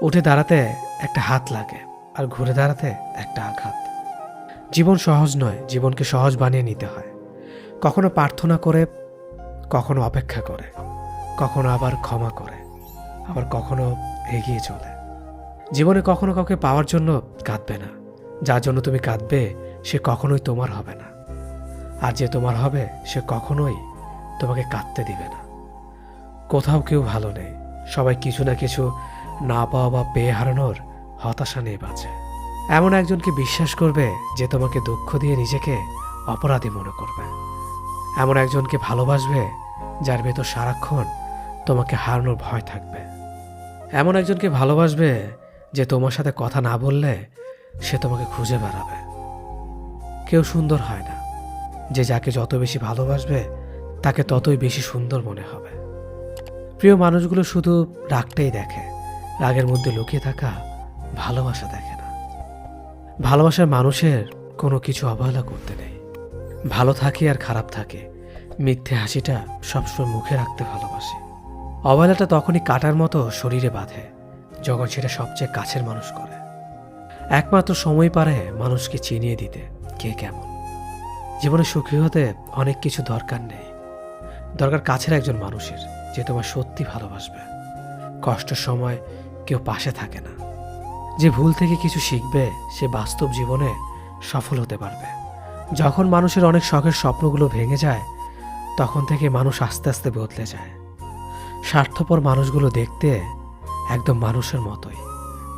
উঠে দাঁড়াতে একটা হাত লাগে, আর ঘুরে দাঁড়াতে একটা আঘাত। জীবন সহজ নয়, জীবনকে সহজ বানিয়ে নিতে হয়। কখনো প্রার্থনা করে, কখনো অপেক্ষা করে, কখনো আবার ক্ষমা করে, আবার কখনো এগিয়ে চলে। জীবনে কখনো কাউকে পাওয়ার জন্য কাঁদবে না। যার জন্য তুমি কাঁদবে সে কখনোই তোমার হবে না, আর যে তোমার হবে সে কখনোই তোমাকে কাঁদতে দিবে না। কোথাও কেউ ভালো নেই, সবাই কিছু না কিছু না পাওয়া বা পেয়ে হারানোর হতাশা নিয়ে বাঁচে। এমন একজনকে বিশ্বাস করবে যে তোমাকে দুঃখ দিয়ে নিজেকে অপরাধী মনে করবে। এমন একজনকে ভালোবাসবে যার ভেতর সারাক্ষণ তোমাকে হারানোর ভয় থাকবে। এমন একজনকে ভালোবাসবে যে তোমার সাথে কথা না বললে সে তোমাকে খুঁজে বেড়াবে। কেউ সুন্দর হয় না, যে যাকে যত বেশি ভালোবাসবে তাকে ততই বেশি সুন্দর মনে হবে। প্রিয় মানুষগুলো শুধু রাগটাই দেখে, রাগের মধ্যে লুকিয়ে থাকা ভালোবাসা দেখে না। ভালোবাসার মানুষের কোনো কিছু অবহেলা করতে নেই। ভালো থাকে আর খারাপ থাকে, মিথ্যে হাসিটা সবসময় মুখে রাখতে ভালোবাসে। অবহেলাটা তখনই কাটার মতো শরীরে বাঁধে যখন সেটা সবচেয়ে কাছের মানুষ করে। একমাত্র সময় পারে মানুষকে চিনিয়ে দিতে কে কেমন। জীবনে সুখী হতে অনেক কিছু দরকার নেই, দরকার কাছের একজন মানুষের যে তোমার সত্যি ভালোবাসবে। কষ্টের সময় কেউ পাশে থাকে না। যে ভুল থেকে কিছু শিখবে সে বাস্তব জীবনে সফল হতে পারবে। যখন মানুষের অনেক শখের স্বপ্নগুলো ভেঙে যায় তখন থেকে মানুষ আস্তে আস্তে বদলে যায়। স্বার্থপর মানুষগুলো দেখতে একদম মানুষের মতোই,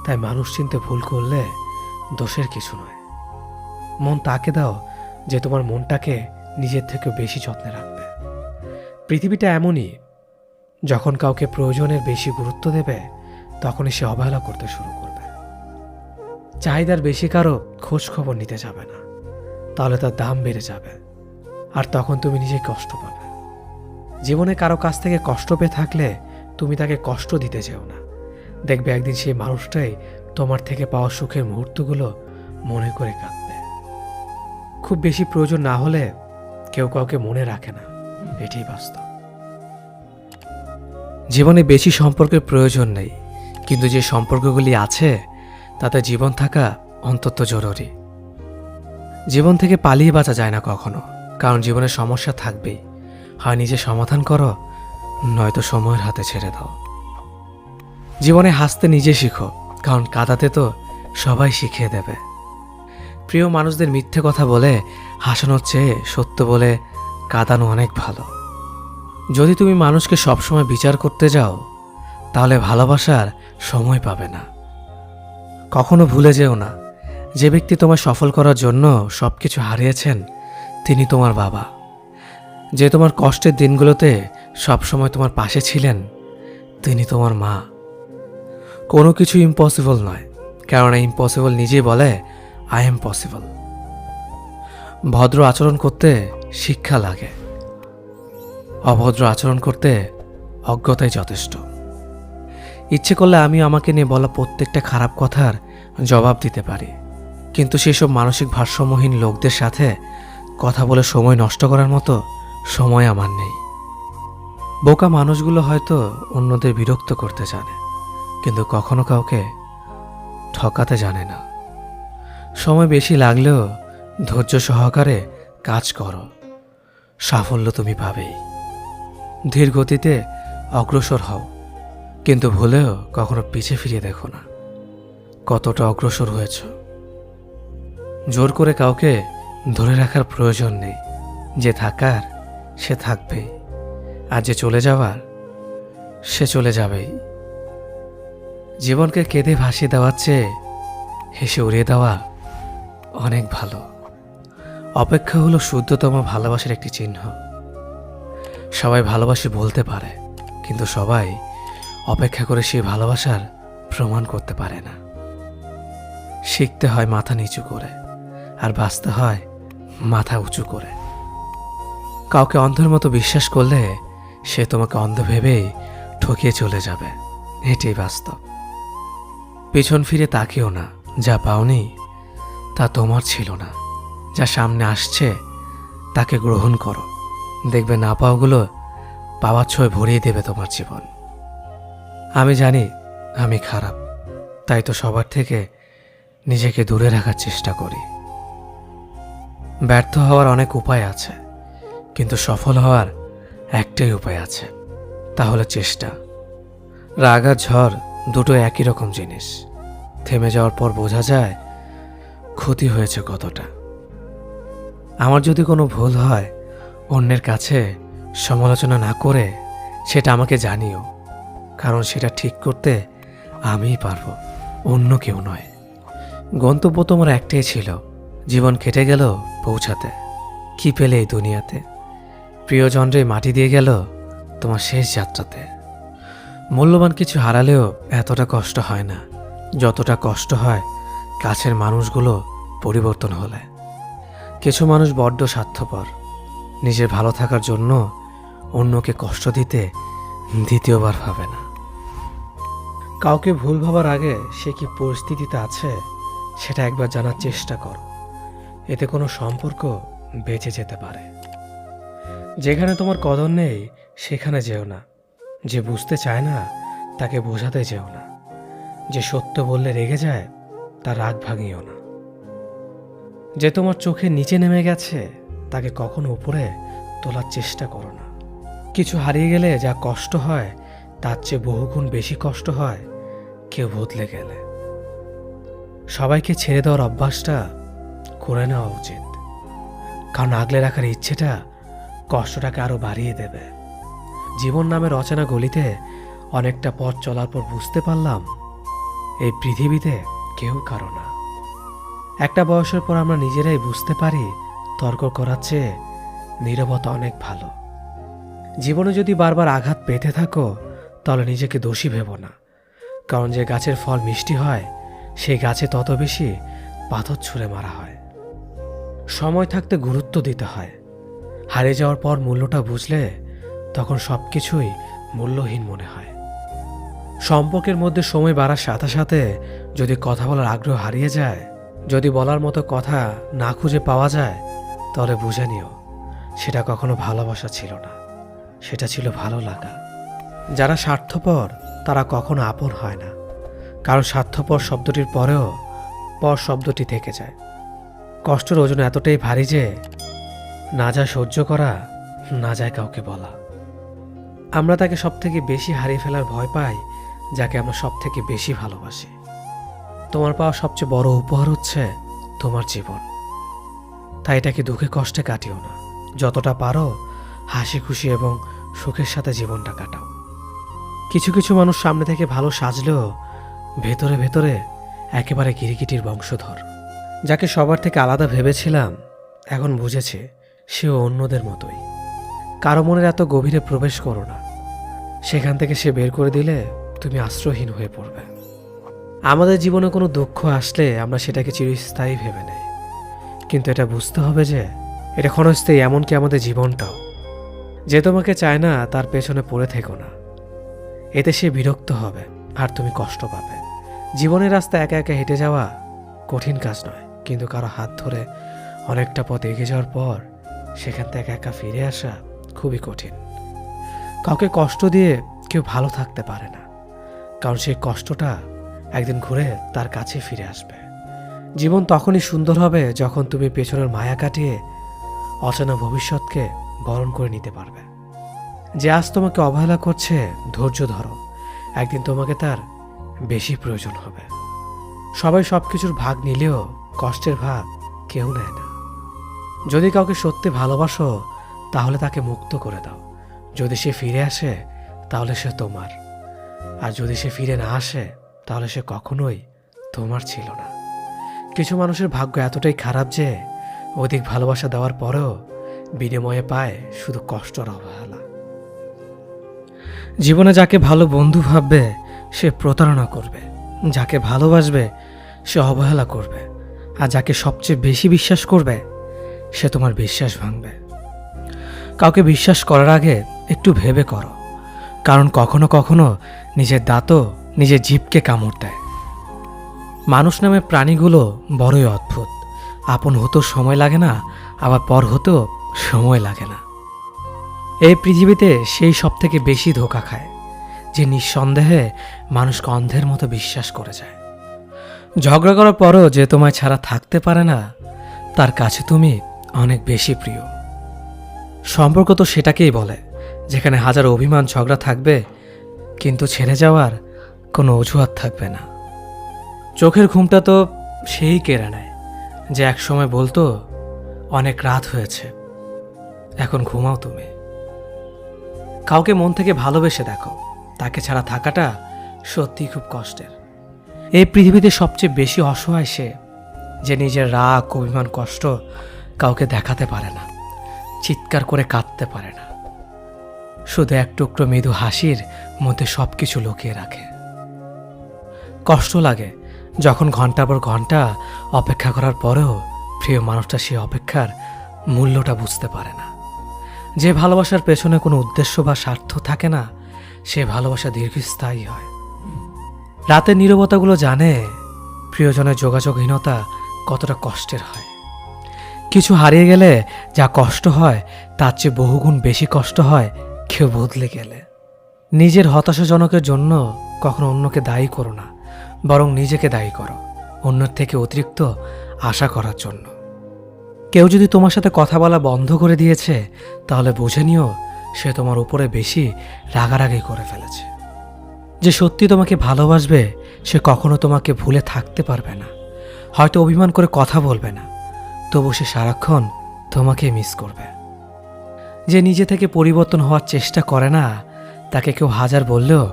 তাই মানুষ চিনতে ভুল করলে দোষের কিছু নয়। মন তাকে দাও যে তোমার মনটাকে নিজের থেকে বেশি যত্নে রাখবে। পৃথিবীটা এমনই, যখন কাউকে প্রয়োজনের বেশি গুরুত্ব দেবে তখনই সে অবহেলা করতে শুরু করবে। চাহিদার বেশি কারো খোঁজ খবর নিতে যাবে না, তাহলে তার দাম বেড়ে যাবে, আর তখন তুমি নিজে কষ্ট পাবে। জীবনে কারো কাছ থেকে কষ্ট পেয়ে থাকলে তুমি তাকে কষ্ট দিতে যেও না। দেখবে একদিন সেই মানুষটাই তোমার থেকে পাওয়া সুখের মুহূর্তগুলো মনে করে কাঁদবে। খুব বেশি প্রয়োজন না হলে কেউ কাউকে মনে রাখে না, এটাই বাস্তব। জীবনে বেশি সম্পর্কের প্রয়োজন নেই, কিন্তু যে সম্পর্কগুলি আছে তাতে জীবন থাকা অন্তত জরুরি। জীবন থেকে পালিয়ে বাঁচা যায় না কখনো, কারণ জীবনের সমস্যা থাকবেই। হয় নিজে সমাধান করো, নয়তো সময়ের হাতে ছেড়ে দাও। জীবনে হাসতে নিজে শিখো, কারণ কাঁদাতে তো সবাই শিখিয়ে দেবে। প্রিয় মানুষদের মিথ্যে কথা বলে হাসানোর চেয়ে সত্য বলে কাঁদানো অনেক ভালো। যদি তুমি মানুষকে সবসময় বিচার করতে যাও তাহলে ভালোবাসার সময় পাবে না। কখনো ভুলে যেও না, যে ব্যক্তি তোমায় সফল করার জন্য সবকিছু হারিয়েছেন তিনি তোমার বাবা। যে তোমার কষ্টের দিনগুলোতে সবসময় তোমার পাশে ছিলেন তিনি তোমার মা। কোনো কিছু ইম্পসিবল নয়, কেননা ইম্পসিবল নিজেই বলে আই এম পসিবল। ভদ্র আচরণ করতে শিক্ষা লাগে, অভদ্র আচরণ করতে অজ্ঞতাই যথেষ্ট। ইচ্ছে করলে আমি আমাকে নিয়ে বলা প্রত্যেকটা খারাপ কথার জবাব দিতে পারি, কিন্তু সেসব মানসিক ভারসাম্যহীন লোকদের সাথে কথা বলে সময় নষ্ট করার মতো সময় আমার নেই। বোকা মানুষগুলো হয়তো অন্যদের বিরক্ত করতে জানে, কিন্তু কখনো কাউকে ঠকাতে জানে না। সময় বেশি লাগলেও ধৈর্য সহকারে কাজ করো, সাফল্য তুমি পাবেই। ধীর গতিতে অগ্রসর হও, কিন্তু ভুলেও কখনো পিছে ফিরে দেখো না কতটা অগ্রসর হয়েছ। জোর করে কাউকে ধরে রাখার প্রয়োজন নেই। যে থাকার সে থাকবেই, আর যে চলে যাওয়ার সে চলে যাবেই। জীবনকে কেঁদে ভাসিয়ে দেওয়ার চেয়ে হেসে উড়িয়ে দেওয়া অনেক ভালো। অপেক্ষা হলো শুদ্ধতম ভালোবাসার একটি চিহ্ন। সবাই ভালোবাসি বলতে পারে, কিন্তু সবাই অপেক্ষা করে সেই ভালোবাসার প্রমাণ করতে পারে না। শিখতে হয় মাথা নিচু করে, আর বাঁচতে হয় মাথা উঁচু করে। কাউকে অন্ধের মতো বিশ্বাস করলে সে তোমাকে অন্ধ ভেবেই ঠকিয়ে চলে যাবে, এটাই বাস্তব। পেছন ফিরে তাকিও না, যা পাওনি তা তোমার ছিল না। যা সামনে আসছে তাকে গ্রহণ করো, দেখবে না পাওয়াগুলো পাওয়ার ছোঁয় ভরিয়ে দেবে তোমার জীবন। আমি জানি আমি খারাপ, তাই তো সবার থেকে নিজেকে দূরে রাখার চেষ্টা করি। ব্যর্থ হওয়ার অনেক উপায় আছে, কিন্তু সফল হওয়ার একটাই উপায় আছে, তাহলে চেষ্টা। রাগ আর ঝড় দুটো একই রকম জিনিস। থেমে যাওয়ার পর বোঝা যায় ক্ষতি হয়েছে কতটা। আমার যদি কোনো ভুল হয়, অন্যের কাছে সমালোচনা না করে সেটা আমাকে জানিও, কারণ সেটা ঠিক করতে আমিই পারবো, অন্য কেউ নয়। গন্তব্য তোমার একটাই ছিল, জীবন কেটে গেল পৌঁছাতে। কি পেলে এই দুনিয়াতে? প্রিয়জনরে মাটি দিয়ে গেল তোমার শেষ যাত্রাতে। মূল্যবান কিছু হারালেও এতটা কষ্ট হয় না যতটা কষ্ট হয় কাছের মানুষগুলো পরিবর্তন হলে। কিছু মানুষ বড্ড স্বার্থপর, নিজের ভালো থাকার জন্য অন্যকে কষ্ট দিতে দ্বিতীয়বার ভাবে না। কাউকে ভুল ভাবার আগে সে কি পরিস্থিতিতে আছে সেটা একবার জানার চেষ্টা করো, এতে কোনো সম্পর্ক বেঁচে যেতে পারে। যেখানে তোমার কদর নেই সেখানে যেও না। যে বুঝতে চায় না তাকে বোঝাতে যেও না। যে সত্য বললে রেগে যায় তার রাগ ভাঙিও না। যে তোমার চোখের নিচে নেমে গেছে তাকে কখনো উপরে তোলার চেষ্টা করো না। কিছু হারিয়ে গেলে যা কষ্ট হয় তার চেয়ে বহুগুণ বেশি কষ্ট হয় কেউ বদলে গেলে। সবাইকে ছেড়ে দেওয়ার অভ্যাসটা করে নেওয়া উচিত, কারণ আগলে রাখার ইচ্ছেটা কষ্টটাকে আরো বাড়িয়ে দেবে। জীবন নামের অচেনা গলিতে অনেকটা পথ চলার পর বুঝতে পারলাম এই পৃথিবীতে কেউ কারো না। একটা বয়সের পর আমরা নিজেরাই বুঝতে পারি তর্ক করার চেয়ে নীরবতা অনেক ভালো। জীবনে যদি বারবার আঘাত পেতে থাকো তাহলে নিজেকে দোষী ভেবো না, কারণ যে গাছের ফল মিষ্টি হয় সেই গাছে তত বেশি পাথর ছুঁড়ে মারা হয়। সময় থাকতে গুরুত্ব দিতে হয়। হারিয়ে যাওয়ার পর মূল্যটা বুঝলে তখন সবকিছুই মূল্যহীন মনে হয়। সম্পর্কের মধ্যে সময় বাড়ার সাথে সাথে যদি কথা বলার আগ্রহ হারিয়ে যায়, যদি বলার মতো কথা না খুঁজে পাওয়া যায়, তাহলে বুঝে নিও সেটা কখনো ভালোবাসা ছিল না, সেটা ছিল ভালো লাগা। যারা স্বার্থপর তারা কখনো আপন হয় না, কারণ স্বার্থপর শব্দটির পরেও পর শব্দটি থেকে যায়। কষ্টের ওজন এতটাই ভারী যে না যায় সহ্য করা, না যায় কাউকে বলা। আমরা তাকে সব থেকে বেশি হারিয়ে ফেলার ভয় পাই যাকে আমরা সব থেকে বেশি ভালোবাসি। তোমার পাওয়া সবচেয়ে বড় উপহার হচ্ছে তোমার জীবন, তাই এটাকে দুঃখে কষ্টে কাটিও না। যতটা পারো হাসি খুশি এবং সুখের সাথে জীবনটা কাটাও। কিছু কিছু মানুষ সামনে থেকে ভালো সাজলেও ভেতরে ভেতরে একেবারে গিরিগিটির বংশধর। যাকে সবার থেকে আলাদা ভেবেছিলাম এখন বুঝেছে সেও অন্যদের মতোই। কারো মনের এত গভীরে প্রবেশ করো না, সেখান থেকে সে বের করে দিলে তুমি আশ্রয়হীন হয়ে পড়বে। আমাদের জীবনে কোনো দুঃখ আসলে আমরা সেটাকে চিরস্থায়ী ভেবে নেই, কিন্তু এটা বুঝতে হবে যে এটা ক্ষণস্থায়ী, এমনকি আমাদের জীবনটাও। যে তোমাকে চায় না তার পেছনে পড়ে থেকো না, এতে সে বিরক্ত হবে আর তুমি কষ্ট পাবে। জীবনের রাস্তা একা একা হেঁটে যাওয়া কঠিন কাজ নয়, কিন্তু কারো হাত ধরে অনেকটা পথ এগিয়ে যাওয়ার পর সেখান থেকে একা ফিরে আসা খুবই কঠিন। কাউকে কষ্ট দিয়ে কেউ ভালো থাকতে পারে না, কারণ সেই কষ্টটা একদিন ঘুরে তার কাছে ফিরে আসবে। জীবন তখনই সুন্দর হবে যখন তুমি পেছনের মায়া কাটিয়ে অচেনা ভবিষ্যৎকে বরণ করে নিতে পারবে। যে আজ তোমাকে অবহেলা করছে ধৈর্য ধরো, একদিন তোমাকে তার বেশি প্রয়োজন হবে। সবাই সবকিছুর ভাগ নিলেও কষ্টের ভাগ কেউ নেয় না। যদি কাউকে সত্যি ভালোবাসো তাহলে তাকে মুক্ত করে দাও। যদি সে ফিরে আসে তাহলে সে তোমার, আর যদি সে ফিরে না আসে তাহলে সে কখনোই তোমার ছিল না। কিছু মানুষের ভাগ্য এতটাই খারাপ যে অধিক ভালোবাসা দেওয়ার পরেও বিনিময়ে পায় শুধু কষ্ট আর অবহেলা। জীবনে যাকে ভালো বন্ধু ভাববে সে প্রতারণা করবে, যাকে ভালোবাসবে সে অবহেলা করবে, আর যাকে সবচেয়ে বেশি বিশ্বাস করবে সে তোমার বিশ্বাস ভাঙবে। কাউকে বিশ্বাস করার আগে একটু ভেবে করো, কারণ কখনো কখনো নিজের দাঁতও নিজের জিভকে কামড় দেয়। মানুষ নামে প্রাণীগুলো বড়ই অদ্ভুত। আপন হতেও সময় লাগে না, আবার পর হতেও সময় লাগে না। এই পৃথিবীতে সেই সব থেকে বেশি ধোঁকা খায় যে নিঃসন্দেহে মানুষকে অন্ধের মতো বিশ্বাস করে যায়। ঝগড়া করার পরও যে তোমায় ছাড়া থাকতে পারে না, তার কাছে তুমি অনেক বেশি প্রিয়। সম্পর্ক তো সেটাকেই বলে, যেখানে হাজার অভিমান ঝগড়া থাকবে, কিন্তু ছেড়ে যাওয়ার কোনো অজুহাত থাকবে না। চোখের ঘুমটা তো সেই কেড়ে নেয় যে একসময় বলতো অনেক রাত হয়েছে, এখন ঘুমাও তুমি। কাউকে মন থেকে ভালোবেসে দেখো, তাকে ছাড়া থাকাটা সত্যিই খুব কষ্টের। এই পৃথিবীতে সবচেয়ে বেশি অসহায় সে, যে নিজের রাগ, অভিমান, কষ্ট কাউকে দেখাতে পারে না, চিৎকার করে কাঁদতে পারে না, শুধু এক টুকরো মৃদু হাসির মধ্যে সব কিছু লুকিয়ে রাখে। কষ্ট লাগে যখন ঘন্টার পর ঘন্টা অপেক্ষা করার পরেও প্রিয় মানুষটা সে অপেক্ষার মূল্যটা বুঝতে পারে না। যে ভালোবাসার পেছনে কোনো উদ্দেশ্য বা স্বার্থ থাকে না, সে ভালোবাসা দীর্ঘস্থায়ী হয়। রাতের নীরবতাগুলো জানে প্রিয়জনের যোগাযোগহীনতা কতটা কষ্টের হয়। কিছু হারিয়ে গেলে যা কষ্ট হয়, তার চেয়ে বহুগুণ বেশি কষ্ট হয় কেউ বদলে গেলে। নিজের হতাশাজনকের জন্য কখনো অন্যকে দায়ী করো না, বরং নিজেকে দায়ী করো অন্যের থেকে অতিরিক্ত আশা করার জন্য। কেউ যদি তোমার সাথে কথা বলা বন্ধ করে দিয়েছে, তাহলে বুঝে নিও সে তোমার উপরে বেশি রাগারাগি করে ফেলেছে। যে সত্যি তোমাকে ভালোবাসবে, সে কখনো তোমাকে ভুলে থাকতে পারবে না। হয়তো অভিমান করে কথা বলবে না, তবু সে সারাক্ষণ তোমাকে মিস করবে। যে নিজে থেকে পরিবর্তন হওয়ার চেষ্টা করে না, তাকে কেউ হাজার বললেও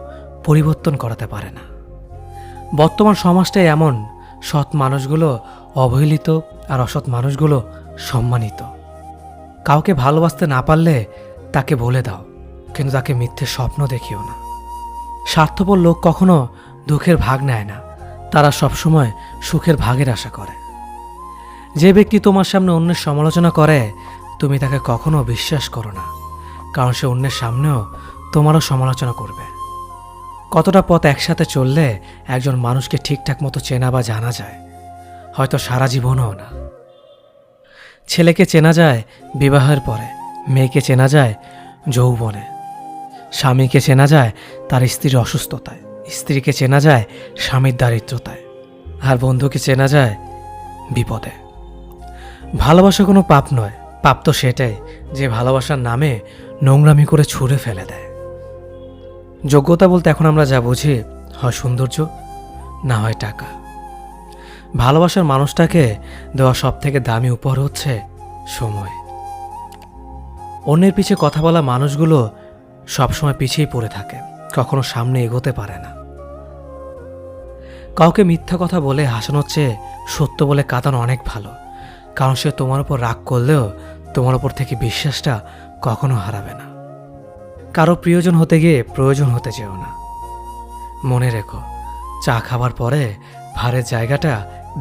পরিবর্তন করাতে পারে না। বর্তমান সমাজটাই এমন, সৎ মানুষগুলো অবহেলিত আর অসৎ মানুষগুলো সম্মানিত। কাউকে ভালোবাসতে না পারলে তাকে বলে দাও, কিন্তু তাকে মিথ্যে স্বপ্ন দেখিও না। স্বার্থপর লোক কখনো দুঃখের ভাগ নেয় না, তারা সবসময় সুখের ভাগের আশা করে। যে ব্যক্তি তোমার সামনে অন্যের সমালোচনা করে, তুমি তাকে কখনো বিশ্বাস করো না, কারণ সে অন্যের সামনেও তোমারও সমালোচনা করবে। কতটা পথ একসাথে চললে একজন মানুষকে ঠিকঠাক মতো চেনা বা জানা যায়, হয়তো সারা জীবনও না। ছেলেকে চেনা যায় বিবাহের পরে, মেয়েকে চেনা যায় যৌবনে, স্বামীকে চেনা যায় তার স্ত্রীর অসুস্থতায়, স্ত্রীকে চেনা যায় স্বামীর দারিদ্রতায়, আর বন্ধুকে চেনা যায় বিপদে। ভালোবাসা কোনো পাপ নয়, পাপ তো সেটাই যে ভালোবাসার নামে নোংরামি করে ছুঁড়ে ফেলে দেয়। যোগ্যতা বলতে এখন আমরা যা বুঝি, হয় সৌন্দর্য, না হয় টাকা। ভালোবাসার মানুষটাকে দেওয়া সব থেকে দামি উপহার হচ্ছে সময়। অন্যের পিছে কথা বলা মানুষগুলো সবসময় পিছিয়ে পড়ে থাকে, কখনো সামনে এগোতে পারে না। কাউকে মিথ্যা কথা বলে হাসানোর চেয়ে সত্য বলে কাঁদানো অনেক ভালো, কারণ সে তোমার উপর রাগ করলেও তোমার উপর থেকে বিশ্বাসটা কখনো হারাবে না। কারো প্রিয়জন হতে গিয়ে প্রয়োজন হতে চেও না। মনে রেখো, চা খাবার পরে ভারের জায়গাটা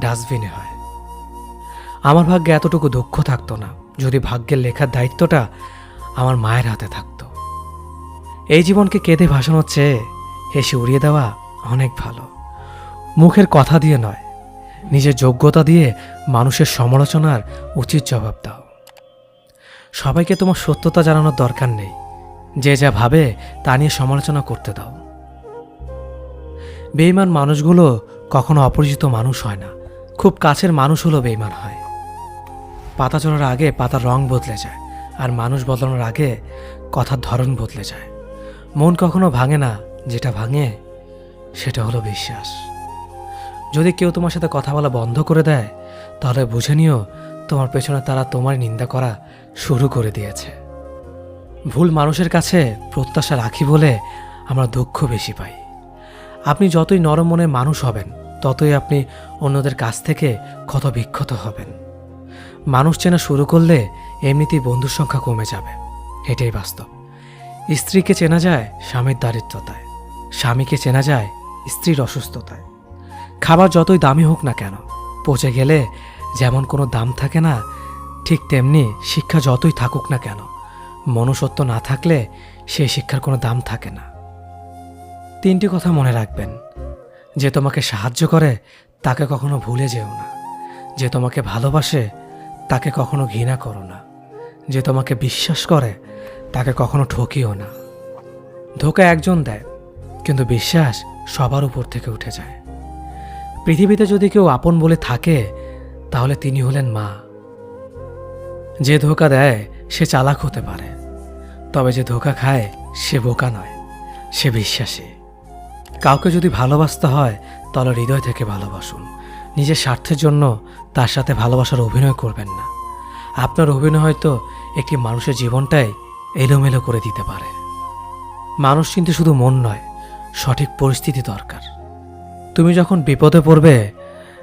ডাস্টবিনে হয়। আমার ভাগ্যে এতটুকু দুঃখ থাকতো না যদি ভাগ্যের লেখার দায়িত্বটা আমার মায়ের হাতে থাকতো। এই জীবনকে কেঁদে ভাসানোর চেয়ে হেসে উড়িয়ে দেওয়া অনেক ভালো। মুখের কথা দিয়ে নয়, নিজের যোগ্যতা দিয়ে মানুষের সমালোচনার উচিত জবাব দাও। সবাইকে তোমার সত্যতা জানানোর দরকার নেই, যে যা ভাবে তা নিয়ে সমালোচনা করতে দাও। বেঈমান মানুষগুলো কখনো অপরিচিত মানুষ হয় না, খুব কাছের মানুষ হলো বেঈমান হয়। পাতা ঝরার আগে পাতার রং বদলে যায়, আর মানুষ বদলানোর আগে কথার ধরন বদলে যায়। মন কখনো ভাঙে না, যেটা ভাঙে সেটা হলো বিশ্বাস। যদি কেউ তোমার সাথে কথা বলা বন্ধ করে দেয়, তাহলে বুঝে নিও তোমার পেছনে তারা তোমার নিন্দা করা শুরু করে দিয়েছে। ভুল মানুষের কাছে প্রত্যাশা রাখি বলে আমরা দুঃখ বেশি পাই। আপনি যতই নরম মনের মানুষ হবেন, ততই আপনি অন্যদের কাছ থেকে ক্ষত বিক্ষত হবেন। মানুষ চেনা শুরু করলে এমনিতেই বন্ধুর সংখ্যা কমে যাবে, এটাই বাস্তব। স্ত্রীকে চেনা যায় স্বামীর দারিদ্রতায়, স্বামীকে চেনা যায় স্ত্রীর অসুস্থতায়। খাবার যতই দামি হোক না কেন, পচে গেলে যেমন কোনো দাম থাকে না, ঠিক তেমনি শিক্ষা যতই থাকুক না কেন, মনুষ্যত্ব না থাকলে সেই শিক্ষার কোনো দাম থাকে না। 3টি কথা মনে রাখবেন: যে তোমাকে সাহায্য করে তাকে কখনো ভুলে যেও না, যে তোমাকে ভালোবাসে তাকে কখনো ঘৃণা করো না, যে তোমাকে বিশ্বাস করে তাকে কখনো ঠকিও না। ধোঁকা একজন দেয়, কিন্তু বিশ্বাস সবার উপর থেকে উঠে যায়। পৃথিবীতে যদি কেউ আপন বলে থাকে তাহলে তিনি হলেন মা। যে ধোঁকা দেয় সে চালাক হতে পারে, তবে যে ধোঁকা খায় সে বোকা নয়, সে বিশ্বাসী। কাউকে যদি ভালোবাসতে হয় তাহলে হৃদয় থেকে ভালোবাসুন। নিজের স্বার্থের জন্য তার সাথে ভালোবাসার অভিনয় করবেন না। আপনার অভিনয় হয়তো একটি মানুষের জীবনটাই এলোমেলো করে দিতে পারে। মানুষ চিনতে শুধু মন নয়, সঠিক পরিস্থিতি দরকার। তুমি যখন বিপদে পড়বে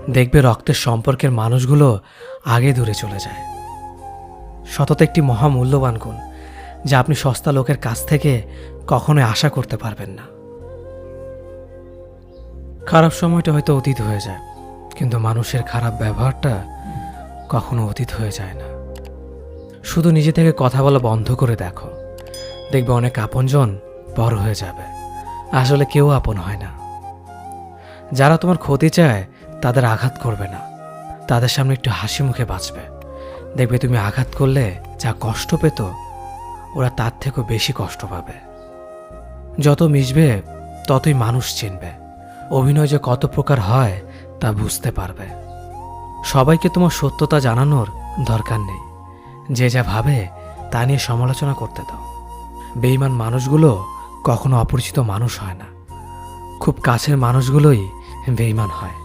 দেখবে রক্তের সম্পর্কের মানুষগুলো আগে দূরে চলে যায়। সততা একটি মহামূল্যবান গুণ, যা আপনি সস্তা লোকের কাছ থেকে কখনোই আশা করতে পারবেন না। খারাপ সময়টা হয়তো অতীত হয়ে যায়, কিন্তু মানুষের খারাপ ব্যবহারটা কখনো অতীত হয়ে যায় না। শুধু নিজে থেকে কথা বলা বন্ধ করে দেখো, দেখবে অনেক আপনজন বড় হয়ে যাবে। আসলে কেউ আপন হয় না। যারা তোমার ক্ষতি চায় তাদের আঘাত করবে না, তাদের সামনে একটু হাসি মুখে বাঁচবে। দেখবে তুমি আঘাত করলে যা কষ্ট পেত ওরা তার থেকেও বেশি কষ্ট পাবে। যত মিশবে ততই মানুষ চিনবে। অভিনয় যে কত প্রকার হয় তা বুঝতে পারবে। সবাইকে তোমার সত্যতা জানানোর দরকার নেই। যে যা ভাবে তা নিয়ে সমালোচনা করতে দাও। বেঈমান মানুষগুলো কখনো অপরিচিত মানুষ হয় না, খুব কাছের মানুষগুলোই বেঈমান হয়।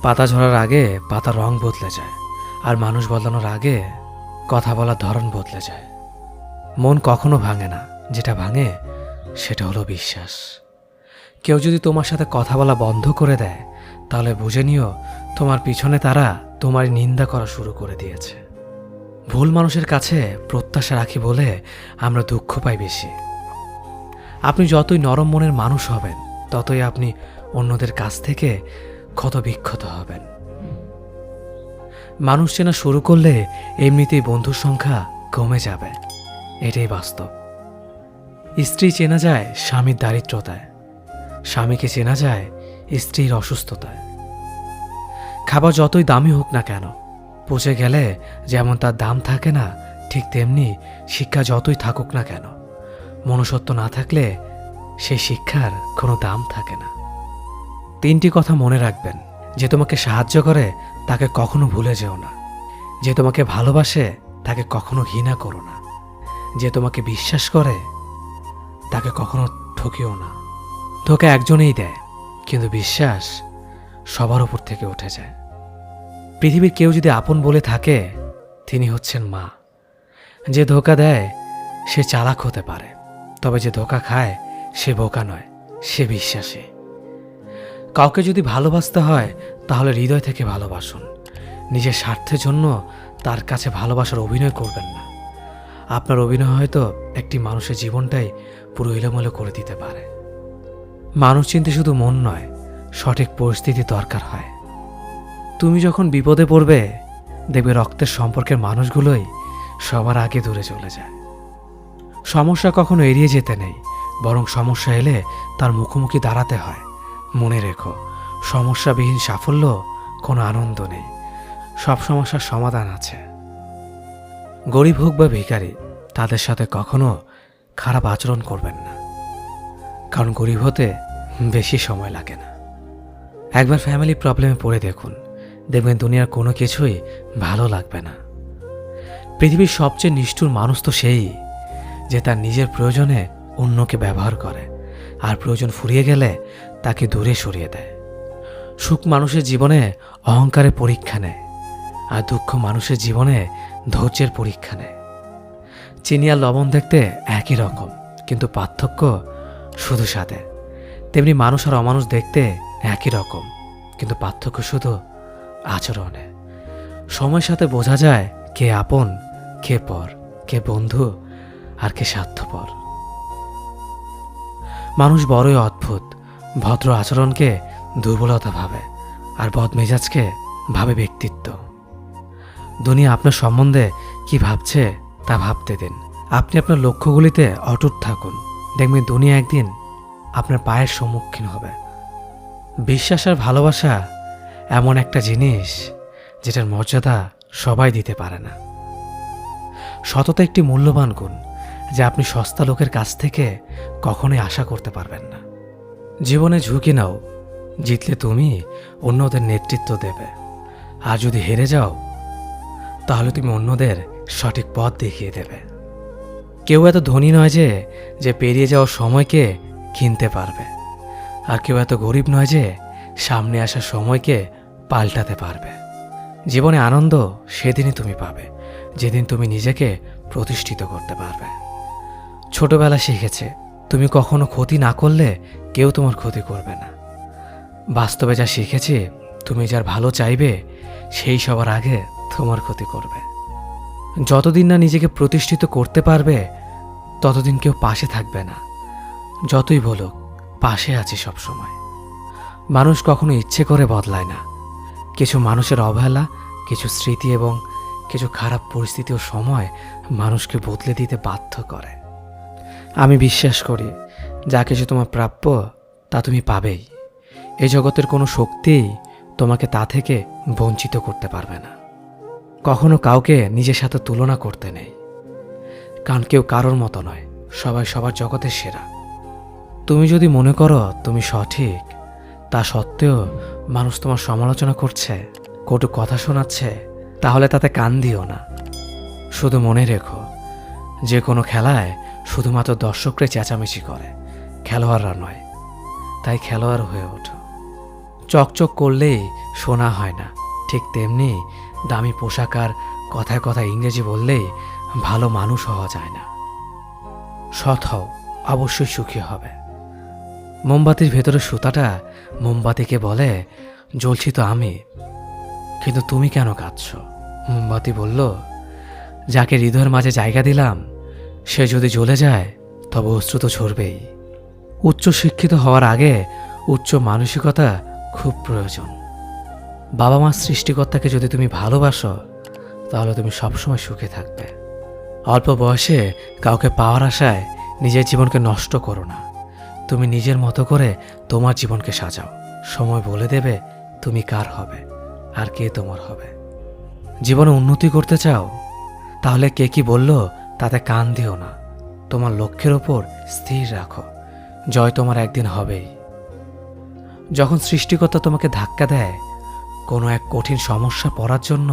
পাতা ঝরার আগে পাতার রং বদলে যায়, আর মানুষ বদলানোর আগে কথা বলার ধরন বদলে যায়। মন কখনো ভাঙে না, যেটা ভাঙে সেটা হলো বিশ্বাস। কেউ যদি তোমার সাথে কথা বলা বন্ধ করে দেয় তাহলে বুঝে নিও তোমার পিছনে তারা তোমার নিন্দা করা শুরু করে দিয়েছে। ভুল মানুষের কাছে প্রত্যাশা রাখি বলে আমরা দুঃখ পাই বেশি। আপনি যতই নরম মনের মানুষ হবেন ততই আপনি অন্যদের কাছ থেকে ক্ষত বিক্ষত হবেন। মানুষ চেনা শুরু করলে এমনিতেই বন্ধুর সংখ্যা কমে যাবে, এটাই বাস্তব। স্ত্রী চেনা যায় স্বামীর দারিদ্রতায়, স্বামীকে চেনা যায় স্ত্রীর অসুস্থতায়। খাবার যতই দামি হোক না কেন, পচে গেলে যেমন তার দাম থাকে না, ঠিক তেমনি শিক্ষা যতই থাকুক না কেন, মনুষ্যত্ব না থাকলে সেই শিক্ষার কোনো দাম থাকে না। 3টি কথা মনে রাখবেন। যে তোমাকে সাহায্য করে তাকে কখনো ভুলে যেও না। যে তোমাকে ভালোবাসে তাকে কখনো ঘৃণা করো না। যে তোমাকে বিশ্বাস করে তাকে কখনো ঠকিও না। ধোঁকা একজনেই দেয়, কিন্তু বিশ্বাস সবার উপর থেকে উঠে যায়। পৃথিবীর কেউ যদি আপন বলে থাকে তিনি হচ্ছেন মা। যে ধোঁকা দেয় সে চালাক হতে পারে, তবে যে ধোঁকা খায় সে বোকা নয়, সে বিশ্বাসী। কাউকে যদি ভালোবাসতে হয় তাহলে হৃদয় থেকে ভালোবাসুন। নিজের স্বার্থের জন্য তার কাছে ভালোবাসার অভিনয় করবেন না। আপনার অভিনয় হয়তো একটি মানুষের জীবনটাই পুরো এলোমেলো করে দিতে পারে। মানুষ চিনতে শুধু মন নয়, সঠিক পরিস্থিতি দরকার হয়। তুমি যখন বিপদে পড়বে দেখবে রক্তের সম্পর্কের মানুষগুলোই সবার আগে দূরে চলে যায়। সমস্যা কখনো এড়িয়ে যেতে নেই, বরং সমস্যা এলে তার মুখোমুখি দাঁড়াতে হয়। মনে রেখো, সমস্যাবিহীন সাফল্য কোনো আনন্দ নেই। সব সমস্যার সমাধান আছে। গরিব হোক বা ভিখারি, তাদের সাথে কখনো খারাপ আচরণ করবেন না, কারণ গরিব হতে বেশি সময় লাগে না। একবার ফ্যামিলি প্রবলেমে পড়ে দেখুন, দেখবেন দুনিয়ার কোনো কিছুই ভালো লাগবে না। পৃথিবীর সবচেয়ে নিষ্ঠুর মানুষ তো সেই যে তার নিজের প্রয়োজনে অন্যকে ব্যবহার করে, আর প্রয়োজন ফুরিয়ে গেলে তাকে দূরে সরিয়ে দেয়। সুখ মানুষের জীবনে অহংকারের পরীক্ষা নেয়, আর দুঃখ মানুষের জীবনে ধৈর্যের পরীক্ষা নেয়। চিনি আর লবণ দেখতে একই রকম, কিন্তু পার্থক্য শুধু স্বাদে। তেমনি মানুষ আর অমানুষ দেখতে একই রকম, কিন্তু পার্থক্য শুধু আচরণে। সময়ের সাথে বোঝা যায় কে আপন, কে পর, কে বন্ধু আর কে স্বার্থপর। মানুষ বড়ই অদ্ভুত। ভদ্র আচরণকে দুর্বলতা ভাবে, আর বদমেজাজকে ভাবে ব্যক্তিত্ব। দুনিয়া আপনার সম্বন্ধে কি ভাবছে তা ভাবতে দিন। আপনি আপনার লক্ষ্যগুলিতে অটুট থাকুন, দেখবেন দুনিয়া একদিন আপনার পায়ের সম্মুখীন হবে। বিশ্বাস আর ভালোবাসা এমন একটা জিনিস যেটার মর্যাদা সবাই দিতে পারে না। সততা একটি মূল্যবান গুণ, যা আপনি সস্তা লোকের কাছ থেকে কখনোই আশা করতে পারবেন না। জীবনে ঝুঁকি নাও, জিতলে তুমি অন্যদের নেতৃত্ব দেবে, আর যদি হেরে যাও তাহলে তুমি অন্যদের সঠিক পথ দেখিয়ে দেবে। কেউ এত ধনী নয় যে পেরিয়ে যাওয়ার সময়কে কিনতে পারবে, আর কেউ এত গরিব নয় যে সামনে আসা সময়কে পাল্টাতে পারবে। জীবনে আনন্দ সেদিনই তুমি পাবে যেদিন তুমি নিজেকে প্রতিষ্ঠিত করতে পারবে। ছোটবেলা শিখেছে তুমি কখনো ক্ষতি না করলে কেউ তোমার ক্ষতি করবে না। বাস্তবে যা শিখেছি তুমি যার ভালো চাইবে সেই সবার আগে তোমার ক্ষতি করবে। যতদিন না নিজেকে প্রতিষ্ঠিত করতে পারবে ততদিন কেউ পাশে থাকবে না। যতই বলুক পাশে আছি সবসময়। মানুষ কখনো ইচ্ছে করে বদলায় না। কিছু মানুষের অবহেলা, কিছু স্মৃতি এবং কিছু খারাপ পরিস্থিতি ও সময় মানুষকে বদলে দিতে বাধ্য করে। আমি বিশ্বাস করি যা কিছু তোমার প্রাপ্য তা তুমি পাবেই। এই জগতের কোনো শক্তিই তোমাকে তা থেকে বঞ্চিত করতে পারবে না। কখনো কাউকে নিজের সাথে তুলনা করতে নেই, কারণ কেউ কারোর মতো নয়, সবাই সবার জগতের সেরা। তুমি যদি মনে করো তুমি সঠিক, তা সত্ত্বেও মানুষ তোমার সমালোচনা করছে, কটু কথা শোনাচ্ছে, তাহলে তাতে কান দিও না। শুধু মনে রেখো যে কোনো খেলায় শুধুমাত্র দর্শকরা চেঁচামেচি করে, খেলোয়াড়রা নয়। তাই খেলোয়াড় হয়ে ওঠো। চকচক করলেই শোনা হয় না, ঠিক তেমনি দামি পোশাক আর কথায় কথায় ইংরেজি বললেই ভালো মানুষ হওয়া যায় না। সৎ হও, অবশ্যই সুখী হবে। মোমবাতির ভেতরে সুতাটা মোমবাতিকে বলে, জ্বলছি তো আমি, কিন্তু তুমি কেন কাঁদছ? মোমবাতি বলল, যাকে হৃদয়ের মাঝে জায়গা দিলাম সে যদি জ্বলে যায় তবে অশ্রু তো ঝরবেই। উচ্চ শিক্ষিত হওয়ার আগে উচ্চ মানসিকতা খুব প্রয়োজন। বাবা মার সৃষ্টিকর্তাকে যদি তুমি ভালোবাসো তাহলে তুমি সবসময় সুখে থাকবে। অল্প বয়সে কাউকে পাওয়ার আশায় নিজের জীবনকে নষ্ট করো না। তুমি নিজের মতো করে তোমার জীবনকে সাজাও। সময় বলে দেবে তুমি কার হবে আর কে তোমার হবে। জীবনে উন্নতি করতে চাও? তাহলে কে কি বলল তাতে কান দিও না। তোমার লক্ষ্যের ওপর স্থির রাখো, জয় তোমার একদিন হবেই। যখন সৃষ্টিকর্তা তোমাকে ধাক্কা দেয় কোনো এক কঠিন সমস্যা পড়ার জন্য,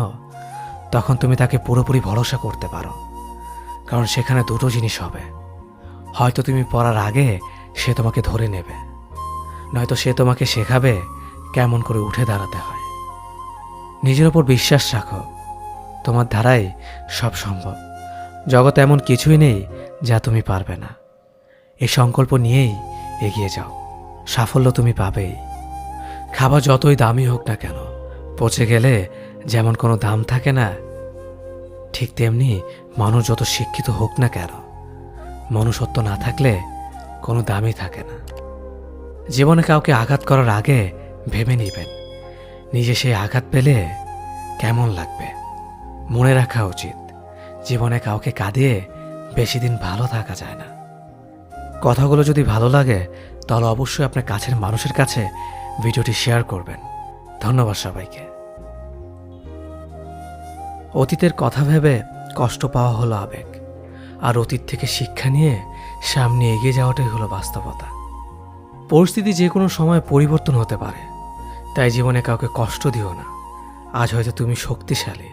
তখন তুমি তাকে পুরোপুরি ভরসা করতে পারো, কারণ সেখানে দুটো জিনিস হবে। হয়তো তুমি পড়ার আগে সে তোমাকে ধরে নেবে, নয়তো সে তোমাকে শেখাবে কেমন করে উঠে দাঁড়াতে হয়। নিজের ওপর বিশ্বাস রাখো, তোমার দ্বারাই সব সম্ভব। জগতে এমন কিছুই নেই যা তুমি পারবে না। এই সংকল্প নিয়েই এগিয়ে যাও, সাফল্য তুমি পাবেই। খাবার যতই দামি হোক না কেন, পচে গেলে যেমন কোনো দাম থাকে না, ঠিক তেমনি মানুষ যত শিক্ষিত হোক না কেন, মনুষ্যত্ব না থাকলে কোনো দামই থাকে না। জীবনে কাউকে আঘাত করার আগে ভেবে নেবেন নিজে সেই আঘাত পেলে কেমন লাগবে। মনে রাখা উচিত জীবনে কাউকে কাঁদিয়ে বেশি দিন ভালো থাকা যায় না। কথাগুলো যদি ভালো লাগে তাহলে অবশ্যই আপনার কাছের মানুষের কাছে ভিডিওটি শেয়ার করবেন। ধন্যবাদ সবাইকে। অতীতের কথা ভেবে কষ্ট পাওয়া হলো আবেগ, আর অতীত থেকে শিক্ষা নিয়ে সামনে এগিয়ে যাওয়াটাই হলো বাস্তবতা। পরিস্থিতি যে কোনো সময় পরিবর্তন হতে পারে, তাই জীবনে কাউকে কষ্ট দিও না। আজ হয়তো তুমি শক্তিশালী,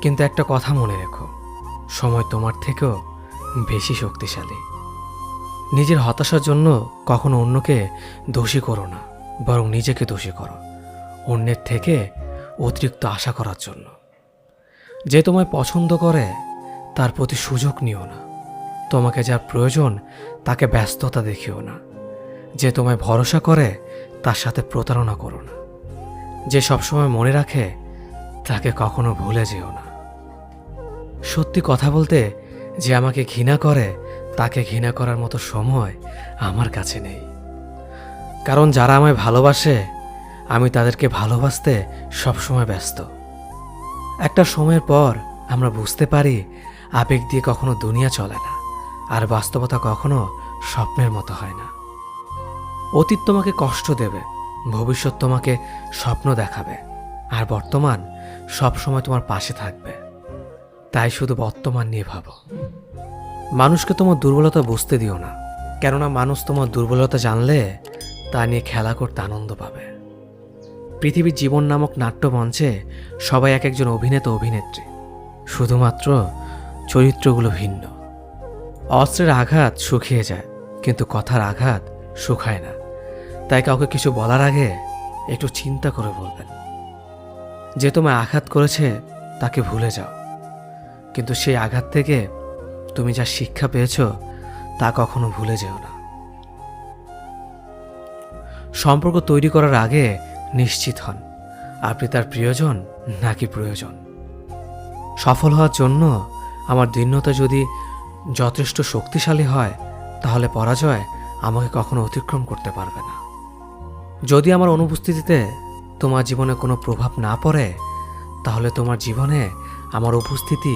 কিন্তু একটা কথা মনে রেখো, সময় তোমার থেকেও বেশি শক্তিশালী। নিজের হতাশার জন্য কখনো অন্যকে দোষী করো না, বরং নিজেকে দোষী করো অন্যের থেকে অতিরিক্ত আশা করার জন্য। যে তোমায় পছন্দ করে তার প্রতি সুযোগ নিও না। তোমাকে যার প্রয়োজন তাকে ব্যস্ততা দেখিও না। যে তোমায় ভরসা করে তার সাথে প্রতারণা করো না। যে সবসময় মনে রাখে তাকে কখনো ভুলে যেও না। সত্যি কথা বলতে, যে আমাকে ঘৃণা করে তাকে ঘৃণা করার মতো সময় আমার কাছে নেই, কারণ যারা আমায় ভালোবাসে আমি তাদেরকে ভালোবাসতে সবসময় ব্যস্ত। একটা সময়ের পর আমরা বুঝতে পারি আবেগ দিয়ে কখনো দুনিয়া চলে না, আর বাস্তবতা কখনো স্বপ্নের মতো হয় না। অতীত তোমাকে কষ্ট দেবে, ভবিষ্যৎ তোমাকে স্বপ্ন দেখাবে, আর বর্তমান সবসময় তোমার পাশে থাকবে। তাই শুধু বর্তমান নিয়ে ভাবো। মানুষকে তোমার দুর্বলতা বুঝতে দিও না, কেননা মানুষ তোমার দুর্বলতা জানলে তা নিয়ে খেলা করতে আনন্দ পাবে। পৃথিবীর জীবন নামক নাট্যমঞ্চে সবাই এক একজন অভিনেতা অভিনেত্রী, শুধুমাত্র চরিত্রগুলো ভিন্ন। অস্ত্রের আঘাত শুকিয়ে যায়, কিন্তু কথার আঘাত শুকায় না। তাই কাউকে কিছু বলার আগে একটু চিন্তা করে বলবেন। যে তোমায় আঘাত করেছে তাকে ভুলে যাও, কিন্তু সেই আঘাত থেকে তুমি যা শিক্ষা পেয়েছ তা কখনো ভুলে যেও না। সম্পর্ক তৈরি করার আগে নিশ্চিত হন আপনি তার প্রিয়জন নাকি প্রয়োজন। সফল হওয়ার জন্য আমার দীনতা যদি যথেষ্ট শক্তিশালী হয়, তাহলে পরাজয় আমাকে কখনো অতিক্রম করতে পারবে না। যদি আমার অনুপস্থিতিতে তোমার জীবনে কোনো প্রভাব না পড়ে, তাহলে তোমার জীবনে আমার উপস্থিতি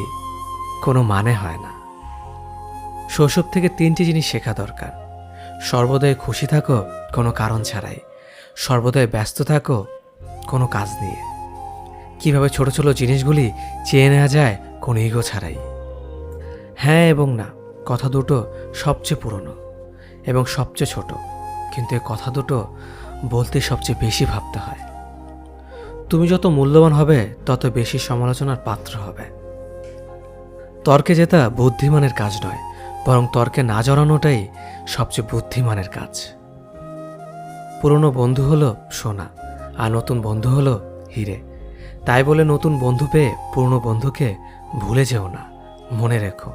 কোনো মানে হয় না। শৈশব থেকে 3টি জিনিস শেখা দরকার: সর্বদাই খুশি থাকো কোনো কারণ ছাড়াই, সর্বদাই ব্যস্ত থাকো কোনো কাজ নিয়ে, কিভাবে ছোট ছোট জিনিসগুলি চেয়ে নেওয়া যায় কোনো ইগো ছাড়াই। হ্যাঁ এবং না কথা দুটো সবচেয়ে পুরনো এবং সবচেয়ে ছোট, কিন্তু এই কথা দুটো বলতে সবচেয়ে বেশি ভাবতে হয়। তুমি যত মূল্যবান হবে তত বেশি সমালোচনার পাত্র হবে। তর্কে জেতা বুদ্ধিমানের কাজ নয়, বরং তর্কে না জড়ানোটাই সবচেয়ে বুদ্ধিমানের কাজ। পুরনো বন্ধু হলো সোনা, আর নতুন বন্ধু হলো হিরে। তাই বলে নতুন বন্ধু পেয়ে পুরনো বন্ধুকে ভুলে যেও না। মনে রেখো,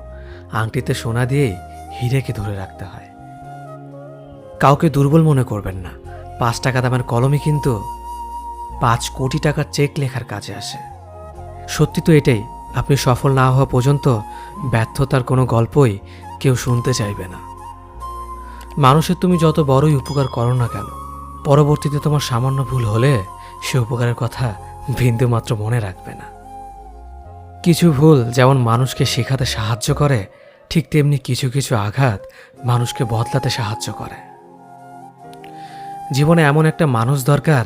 আংটিতে সোনা দিয়েই হিরেকে ধরে রাখতে হয়। কাউকে দুর্বল মনে করবেন না। 5 টাকা দামের কলমই কিন্তু 5 কোটি টাকার চেক লেখার কাজে আসে। সত্যি তো এটাই, আপনি সফল না হওয়া পর্যন্ত ব্যর্থতার কোনো গল্পই কেউ শুনতে চাইবে না। মানুষের তুমি যত বড়ই উপকার করো না কেন, পরবর্তীতে তোমার সামান্য ভুল হলে সে উপকারের কথা বিন্দুমাত্র মনে রাখবে না। কিছু ভুল যেমন মানুষকে শেখাতে সাহায্য করে, ঠিক তেমনি কিছু কিছু আঘাত মানুষকে বদলাতে সাহায্য করে। জীবনে এমন একটা মানুষ দরকার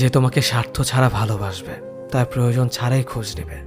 যে তোমাকে স্বার্থ ছাড়া ভালোবাসবে, তার প্রয়োজন ছাড়াই খোঁজ নেবে।